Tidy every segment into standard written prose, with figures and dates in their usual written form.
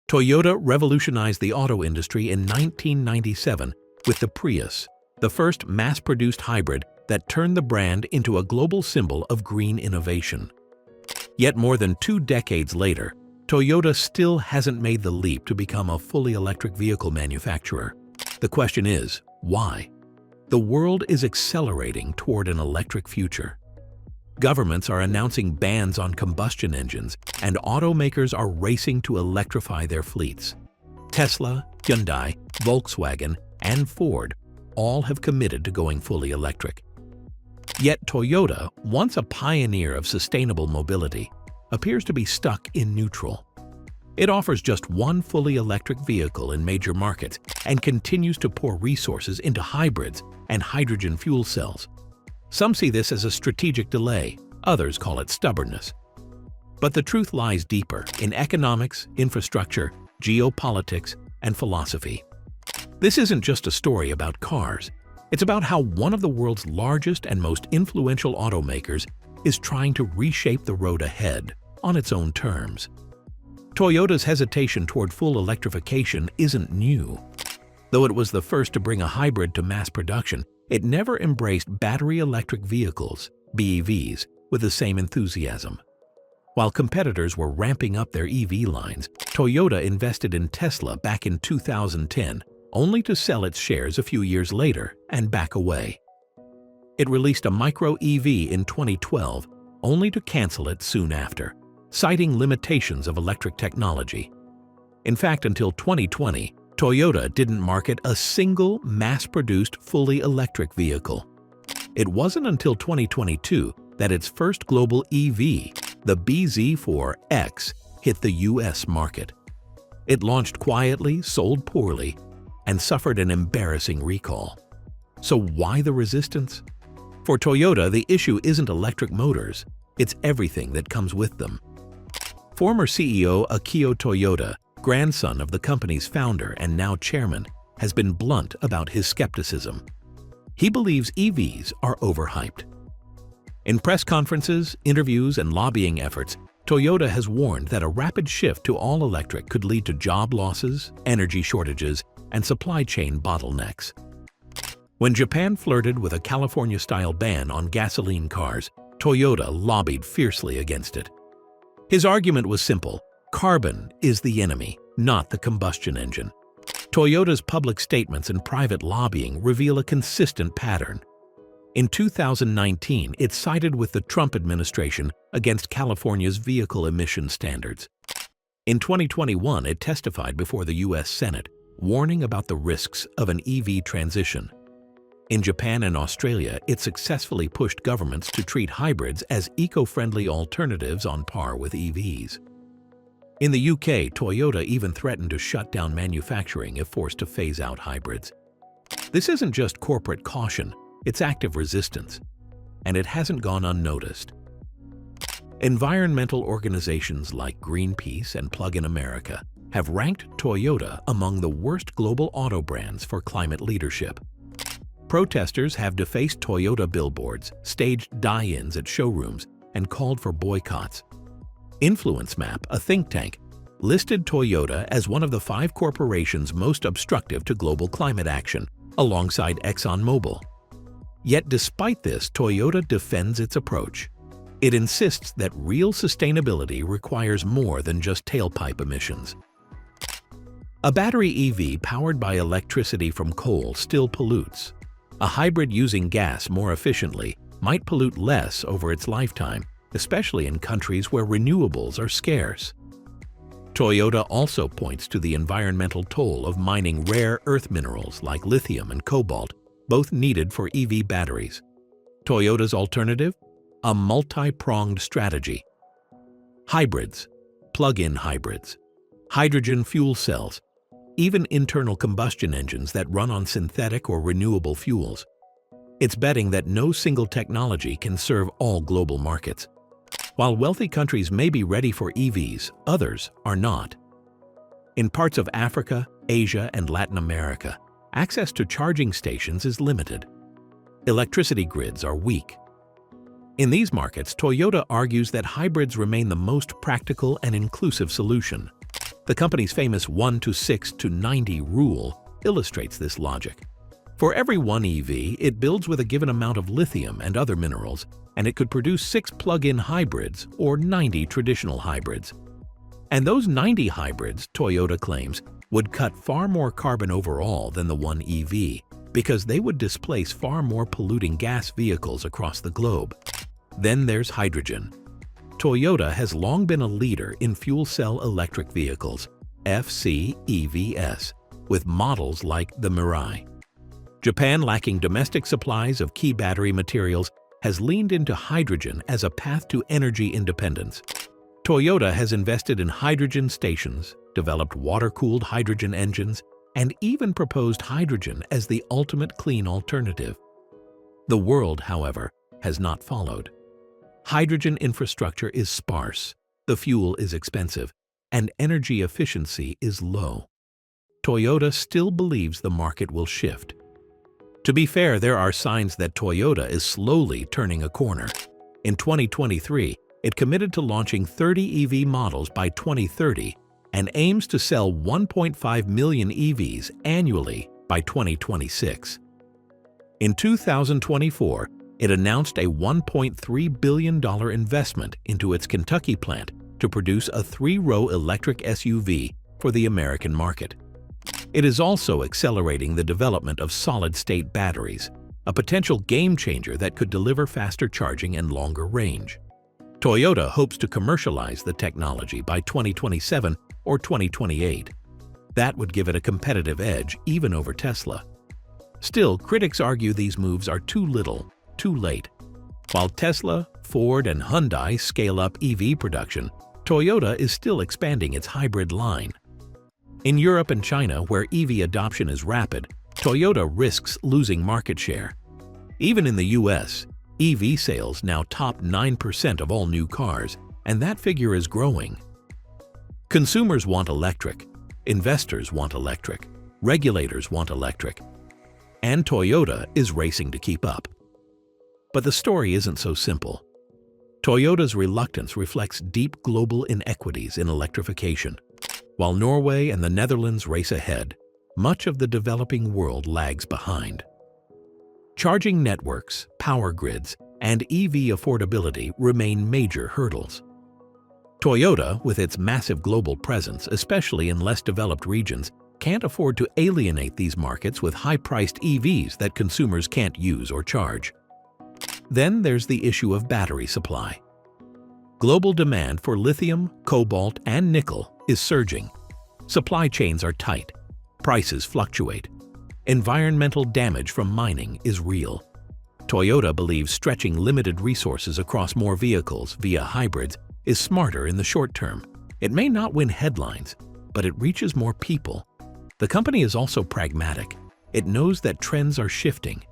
Toyota revolutionized the auto industry in 1997 with the Prius, the first mass-produced hybrid that turned the brand into a global symbol of green innovation. Yet more than 2 decades later, Toyota still hasn't made the leap to become a fully electric vehicle manufacturer. The question is, why? The world is accelerating toward an electric future. Governments are announcing bans on combustion engines, and automakers are racing to electrify their fleets. Tesla, Hyundai, Volkswagen, and Ford all have committed to going fully electric. Yet Toyota, once a pioneer of sustainable mobility, appears to be stuck in neutral. It offers just one fully electric vehicle in major markets and continues to pour resources into hybrids and hydrogen fuel cells. Some see this as a strategic delay, others call it stubbornness. But the truth lies deeper in economics, infrastructure, geopolitics, and philosophy. This isn't just a story about cars. It's about how one of the world's largest and most influential automakers is trying to reshape the road ahead on its own terms. Toyota's hesitation toward full electrification isn't new. Though it was the first to bring a hybrid to mass production, it never embraced battery electric vehicles, BEVs, with the same enthusiasm. While competitors were ramping up their EV lines, Toyota invested in Tesla back in 2010, only to sell its shares a few years later and back away. It released a micro-EV in 2012, only to cancel it soon after, citing limitations of electric technology. In fact, until 2020, Toyota didn't market a single mass-produced fully electric vehicle. It wasn't until 2022 that its first global EV, the bZ4X, hit the US market. It launched quietly, sold poorly, and suffered an embarrassing recall. So why the resistance? For Toyota, the issue isn't electric motors, it's everything that comes with them. Former CEO Akio Toyoda, grandson of the company's founder and now chairman, has been blunt about his skepticism. He believes EVs are overhyped. In press conferences, interviews, and lobbying efforts, Toyota has warned that a rapid shift to all-electric could lead to job losses, energy shortages, and supply chain bottlenecks. When Japan flirted with a California-style ban on gasoline cars, Toyota lobbied fiercely against it. His argument was simple: carbon is the enemy, not the combustion engine. Toyota's public statements and private lobbying reveal a consistent pattern. In 2019, it sided with the Trump administration against California's vehicle emission standards. In 2021, it testified before the US Senate, warning about the risks of an EV transition. In Japan and Australia, it successfully pushed governments to treat hybrids as eco-friendly alternatives on par with EVs. In the UK, Toyota even threatened to shut down manufacturing if forced to phase out hybrids. This isn't just corporate caution, it's active resistance, and it hasn't gone unnoticed. Environmental organizations like Greenpeace and Plug in America have ranked Toyota among the worst global auto brands for climate leadership. Protesters have defaced Toyota billboards, staged die-ins at showrooms, and called for boycotts. InfluenceMap, a think tank, listed Toyota as one of the 5 corporations most obstructive to global climate action, alongside ExxonMobil. Yet despite this, Toyota defends its approach. It insists that real sustainability requires more than just tailpipe emissions. A battery EV powered by electricity from coal still pollutes. A hybrid using gas more efficiently might pollute less over its lifetime, especially in countries where renewables are scarce. Toyota also points to the environmental toll of mining rare earth minerals like lithium and cobalt, both needed for EV batteries. Toyota's alternative? A multi-pronged strategy. Hybrids, plug-in hybrids, hydrogen fuel cells, even internal combustion engines that run on synthetic or renewable fuels. It's betting that no single technology can serve all global markets. While wealthy countries may be ready for EVs, others are not. In parts of Africa, Asia, and Latin America, access to charging stations is limited. Electricity grids are weak. In these markets, Toyota argues that hybrids remain the most practical and inclusive solution. The company's famous 1 to 6 to 90 rule illustrates this logic. For every one EV, it builds with a given amount of lithium and other minerals, and it could produce 6 plug-in hybrids or 90 traditional hybrids. And those 90 hybrids, Toyota claims, would cut far more carbon overall than the one EV, because they would displace far more polluting gas vehicles across the globe. Then there's hydrogen. Toyota has long been a leader in fuel cell electric vehicles, FCEVs, with models like the Mirai. Japan, lacking domestic supplies of key battery materials, has leaned into hydrogen as a path to energy independence. Toyota has invested in hydrogen stations, developed water-cooled hydrogen engines, and even proposed hydrogen as the ultimate clean alternative. The world, however, has not followed. Hydrogen infrastructure is sparse, the fuel is expensive, and energy efficiency is low. Toyota still believes the market will shift. To be fair, there are signs that Toyota is slowly turning a corner. In 2023, it committed to launching 30 EV models by 2030 and aims to sell 1.5 million EVs annually by 2026. In 2024, it announced a $1.3 billion investment into its Kentucky plant to produce a 3-row electric SUV for the American market. It is also accelerating the development of solid-state batteries, a potential game-changer that could deliver faster charging and longer range. Toyota hopes to commercialize the technology by 2027 or 2028. That would give it a competitive edge even over Tesla. Still, critics argue these moves are too little, too late. While Tesla, Ford, and Hyundai scale up EV production, Toyota is still expanding its hybrid line. In Europe and China, where EV adoption is rapid, Toyota risks losing market share. Even in the US, EV sales now top 9% of all new cars, and that figure is growing. Consumers want electric, investors want electric, regulators want electric, and Toyota is racing to keep up. But the story isn't so simple. Toyota's reluctance reflects deep global inequities in electrification. While Norway and the Netherlands race ahead, much of the developing world lags behind. Charging networks, power grids, and EV affordability remain major hurdles. Toyota, with its massive global presence, especially in less developed regions, can't afford to alienate these markets with high-priced EVs that consumers can't use or charge. Then there's the issue of battery supply. Global demand for lithium, cobalt, and nickel is surging. Supply chains are tight. Prices fluctuate. Environmental damage from mining is real. Toyota believes stretching limited resources across more vehicles via hybrids is smarter in the short term. It may not win headlines, but it reaches more people. The company is also pragmatic. It knows that trends are shifting.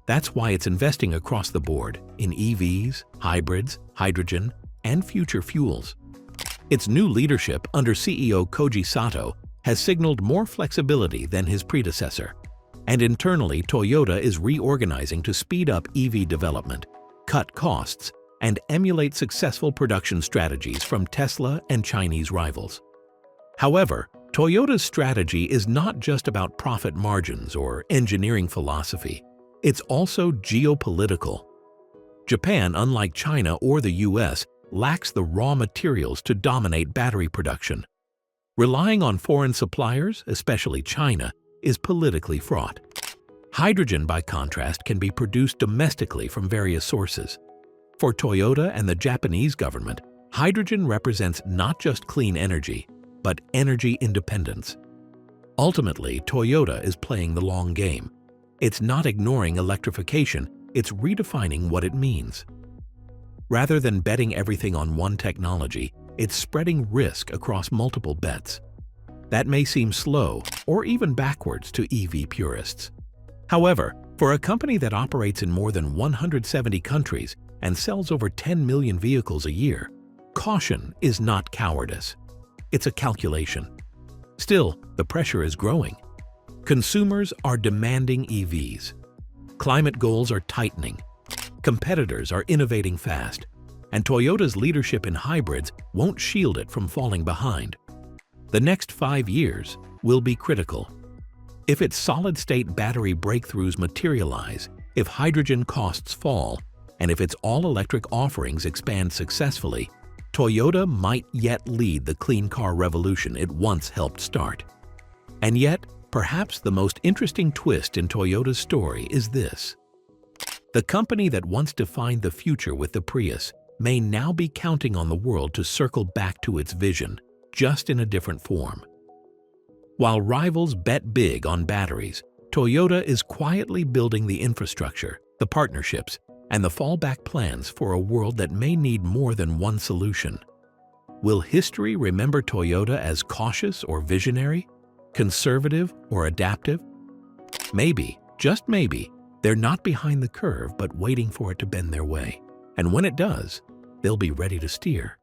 That's why it's investing across the board in EVs, hybrids, hydrogen, and future fuels. Its new leadership under CEO Koji Sato has signaled more flexibility than his predecessor. And internally, Toyota is reorganizing to speed up EV development, cut costs, and emulate successful production strategies from Tesla and Chinese rivals. However, Toyota's strategy is not just about profit margins or engineering philosophy. It's also geopolitical. Japan, unlike China or the US, lacks the raw materials to dominate battery production. Relying on foreign suppliers, especially China, is politically fraught. Hydrogen, by contrast, can be produced domestically from various sources. For Toyota and the Japanese government, hydrogen represents not just clean energy, but energy independence. Ultimately, Toyota is playing the long game. It's not ignoring electrification, it's redefining what it means. Rather than betting everything on one technology, it's spreading risk across multiple bets. That may seem slow or even backwards to EV purists. However, for a company that operates in more than 170 countries and sells over 10 million vehicles a year, caution is not cowardice. It's a calculation. Still, the pressure is growing. Consumers are demanding EVs. Climate goals are tightening. Competitors are innovating fast, and Toyota's leadership in hybrids won't shield it from falling behind. The next 5 years will be critical. If its solid-state battery breakthroughs materialize, if hydrogen costs fall, and if its all-electric offerings expand successfully, Toyota might yet lead the clean car revolution it once helped start. And yet, perhaps the most interesting twist in Toyota's story is this. The company that once defined the future with the Prius may now be counting on the world to circle back to its vision, just in a different form. While rivals bet big on batteries, Toyota is quietly building the infrastructure, the partnerships, and the fallback plans for a world that may need more than one solution. Will history remember Toyota as cautious or visionary, conservative or adaptive? Maybe, just maybe, they're not behind the curve but waiting for it to bend their way. And when it does, they'll be ready to steer.